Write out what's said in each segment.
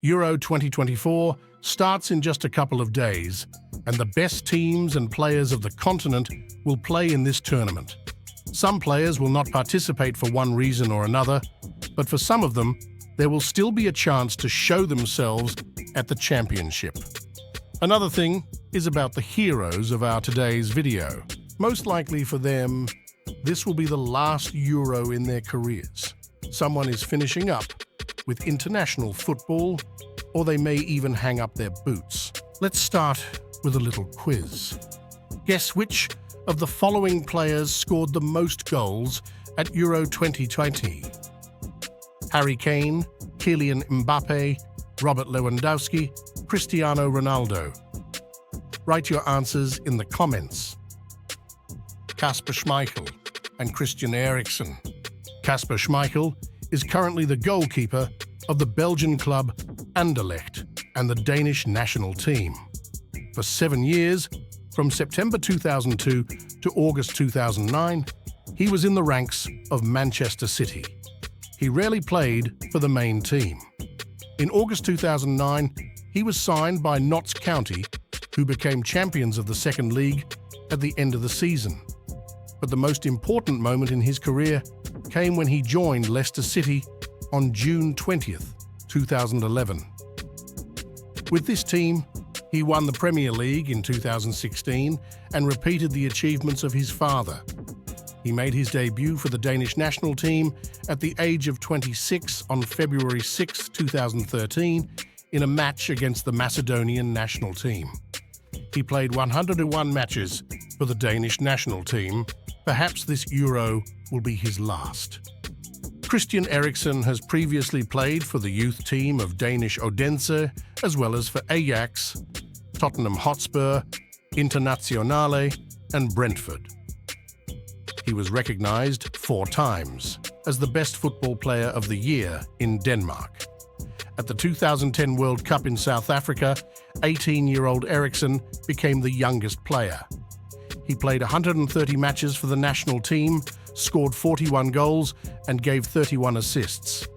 Euro 2024 starts in just a couple of days, and the best teams and players of the continent will play in this tournament. Some players will not participate for one reason or another, but for some of them, there will still be a chance to show themselves at the championship. Another thing is about the heroes of our today's video. Most likely for them, this will be the last Euro in their careers. Someone is finishing up with international football, or they may even hang up their boots. Let's start with a little quiz. Guess which of the following players scored the most goals at Euro 2020? Harry Kane, Kylian Mbappe, Robert Lewandowski, Cristiano Ronaldo. Write your answers in the comments. Kasper Schmeichel and Christian Eriksen. Kasper Schmeichel is currently the goalkeeper of the Belgian club Anderlecht and the Danish national team. For 7 years, from September 2002 to August 2009, he was in the ranks of Manchester City. He rarely played for the main team. In August 2009, he was signed by Notts County, who became champions of the Second League at the end of the season. But the most important moment in his career came when he joined Leicester City on June 20th, 2011. With this team, he won the Premier League in 2016 and repeated the achievements of his father. He made his debut for the Danish national team at the age of 26 on February 6, 2013, in a match against the Macedonian national team. He played 101 matches for the Danish national team. Perhaps this Euro will be his last. Christian Eriksen has previously played for the youth team of Danish Odense, as well as for Ajax, Tottenham Hotspur, Internazionale, and Brentford. He was recognized 4 times as the best football player of the year in Denmark. At the 2010 World Cup in South Africa, 18-year-old Eriksen became the youngest player. He played 130 matches for the national team, scored 41 goals, and gave 31 assists.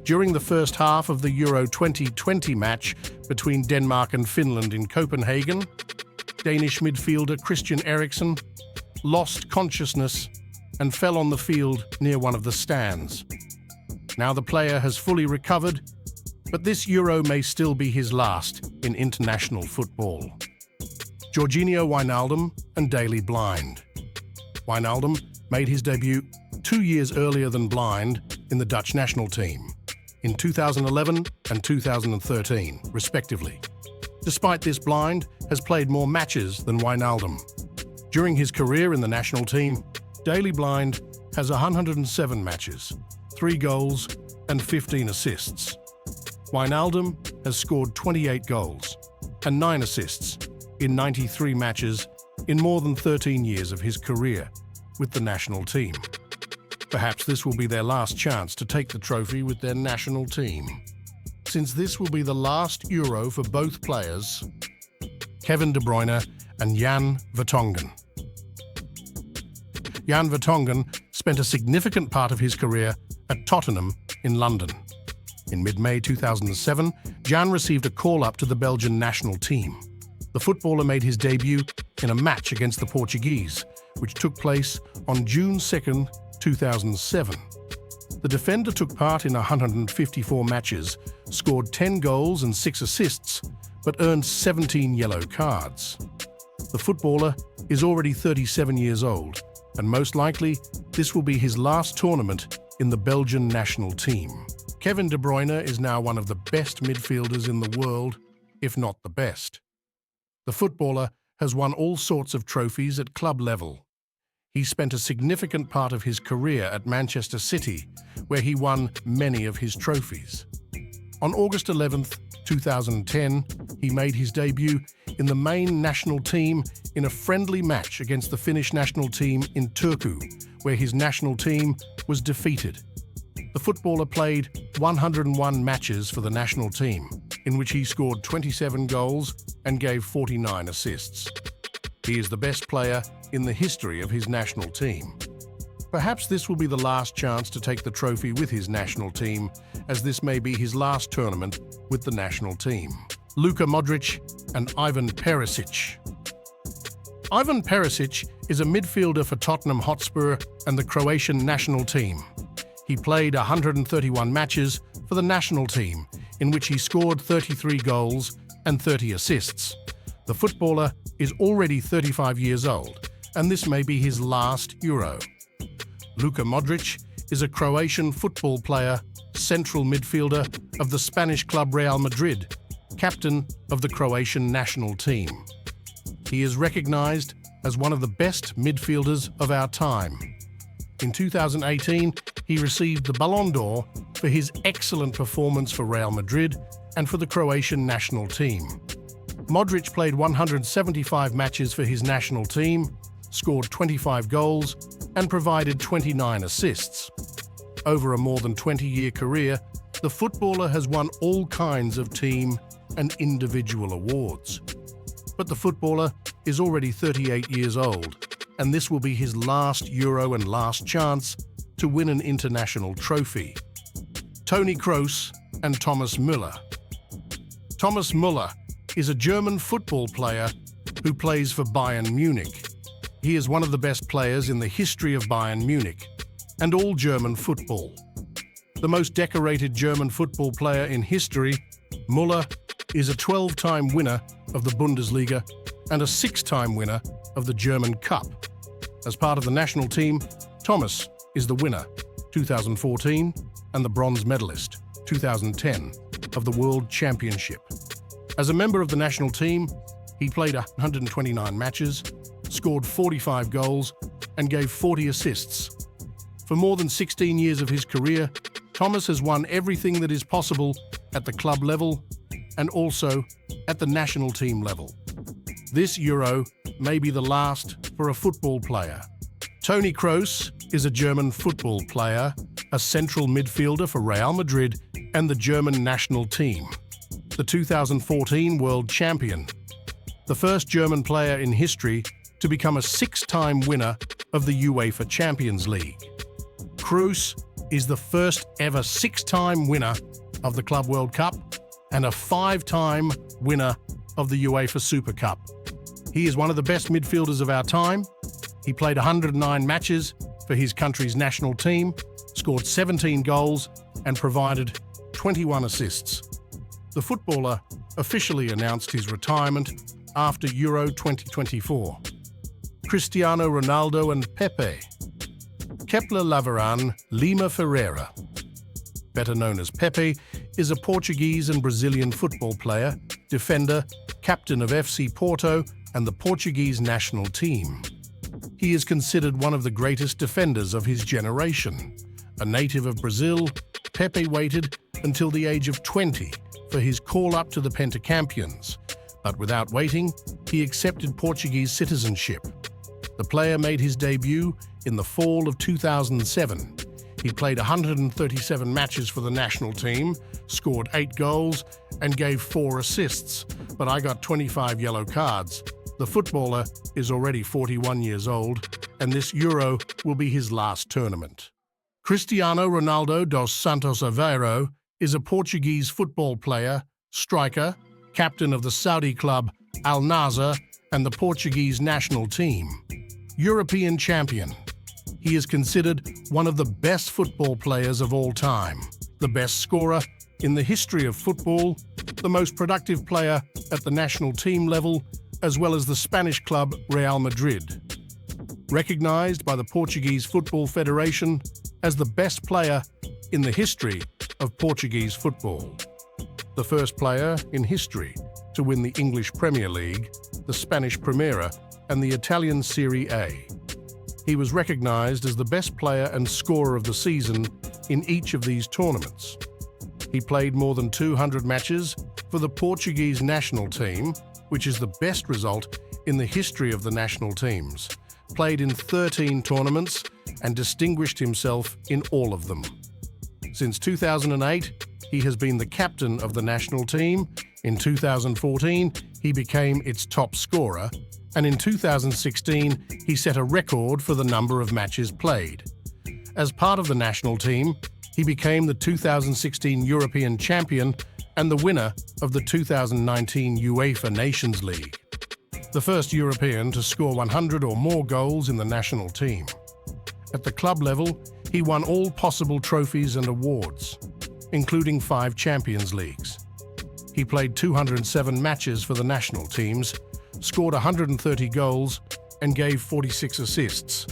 During the first half of the Euro 2020 match between Denmark and Finland in Copenhagen, Danish midfielder Christian Eriksen lost consciousness and fell on the field near one of the stands. Now the player has fully recovered, but this Euro may still be his last in international football. Georginio Wijnaldum and Daley Blind. Wijnaldum made his debut 2 years earlier than Blind in the Dutch national team, in 2011 and 2013, respectively. Despite this, Blind has played more matches than Wijnaldum. During his career in the national team, Daley Blind has 107 matches, 3 goals and 15 assists. Wijnaldum has scored 28 goals and 9 assists in 93 matches in more than 13 years of his career with the national team. Perhaps this will be their last chance to take the trophy with their national team. Since this will be the last Euro for both players, Kevin De Bruyne and Jan Vertonghen. Jan Vertonghen spent a significant part of his career at Tottenham in London. In mid-May 2007, Jan received a call-up to the Belgian national team. The footballer made his debut in a match against the Portuguese, which took place on June 2, 2007. The defender took part in 154 matches, scored 10 goals and 6 assists, but earned 17 yellow cards. The footballer is already 37 years old, and most likely this will be his last tournament in the Belgian national team. Kevin De Bruyne is now one of the best midfielders in the world, if not the best. The footballer has won all sorts of trophies at club level. He spent a significant part of his career at Manchester City, where he won many of his trophies. On August 11, 2010, he made his debut in the main national team in a friendly match against the Finnish national team in Turku, where his national team was defeated. The footballer played 101 matches for the national team, in which he scored 27 goals and gave 49 assists. He is the best player in the history of his national team. Perhaps this will be the last chance to take the trophy with his national team, as this may be his last tournament with the national team. Luka Modric and Ivan Perisic. Ivan Perisic is a midfielder for Tottenham Hotspur and the Croatian national team. He played 131 matches for the national team, in which he scored 33 goals and 30 assists. The footballer is already 35 years old, and this may be his last Euro. Luka Modric is a Croatian football player, central midfielder of the Spanish club Real Madrid, captain of the Croatian national team. He is recognized as one of the best midfielders of our time. In 2018, he received the Ballon d'Or for his excellent performance for Real Madrid and for the Croatian national team. Modric played 175 matches for his national team, scored 25 goals, and provided 29 assists. Over a more than 20-year career, the footballer has won all kinds of team and individual awards. But the footballer is already 38 years old, and this will be his last Euro and last chance to win an international trophy. Toni Kroos and Thomas Müller. Thomas Müller is a German football player who plays for Bayern Munich. He is one of the best players in the history of Bayern Munich and all German football. The most decorated German football player in history, Müller is a 12-time winner of the Bundesliga and a 6-time winner of the German Cup. As part of the national team, Thomas is the winner, 2014, and the bronze medalist, 2010, of the World Championship. As a member of the national team, he played 129 matches, scored 45 goals, and gave 40 assists. For more than 16 years of his career, Thomas has won everything that is possible at the club level and also at the national team level. This Euro may be the last for a football player. Toni Kroos is a German football player, a central midfielder for Real Madrid and the German national team. The 2014 world champion, the first German player in history to become a 6-time winner of the UEFA Champions League. Kroos is the first ever 6-time winner of the Club World Cup and a 5-time winner of the UEFA Super Cup. He is one of the best midfielders of our time. He played 109 matches for his country's national team, scored 17 goals and provided 21 assists. The footballer officially announced his retirement after Euro 2024. Cristiano Ronaldo and Pepe. Kepler Laveran Lima Ferreira, better known as Pepe, is a Portuguese and Brazilian football player, defender, captain of FC Porto and the Portuguese national team. He is considered one of the greatest defenders of his generation. A native of Brazil, Pepe waited until the age of 20 for his call-up to the Pentacampeons, but without waiting, he accepted Portuguese citizenship. The player made his debut in the fall of 2007. He played 137 matches for the national team, scored 8 goals and gave 4 assists, but I got 25 yellow cards. The footballer is already 41 years old, and this Euro will be his last tournament. Cristiano Ronaldo dos Santos Aveiro is a Portuguese football player, striker, captain of the Saudi club Al Nassr and the Portuguese national team. European champion. He is considered one of the best football players of all time, the best scorer in the history of football, the most productive player at the national team level, as well as the Spanish club Real Madrid. Recognized by the Portuguese Football Federation as the best player in the history of Portuguese football. The first player in history to win the English Premier League, the Spanish Primera, and the Italian Serie A. He was recognized as the best player and scorer of the season in each of these tournaments. He played more than 200 matches for the Portuguese national team, which is the best result in the history of the national teams, played in 13 tournaments and distinguished himself in all of them. Since 2008, he has been the captain of the national team. In 2014, he became its top scorer, and in 2016, he set a record for the number of matches played. As part of the national team, he became the 2016 European champion and the winner of the 2019 UEFA Nations League, the first European to score 100 or more goals in the national team. At the club level, he won all possible trophies and awards, including 5 Champions Leagues. He played 207 matches for the national teams, scored 130 goals, and gave 46 assists.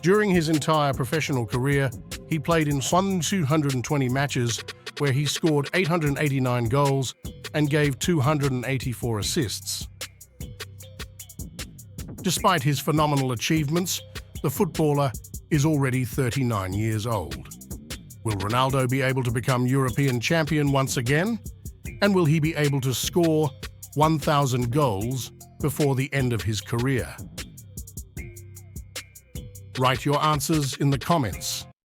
During his entire professional career, he played in 220 matches where he scored 889 goals and gave 284 assists. Despite his phenomenal achievements, the footballer is already 39 years old. Will Ronaldo be able to become European champion once again? And will he be able to score 1,000 goals before the end of his career? Write your answers in the comments.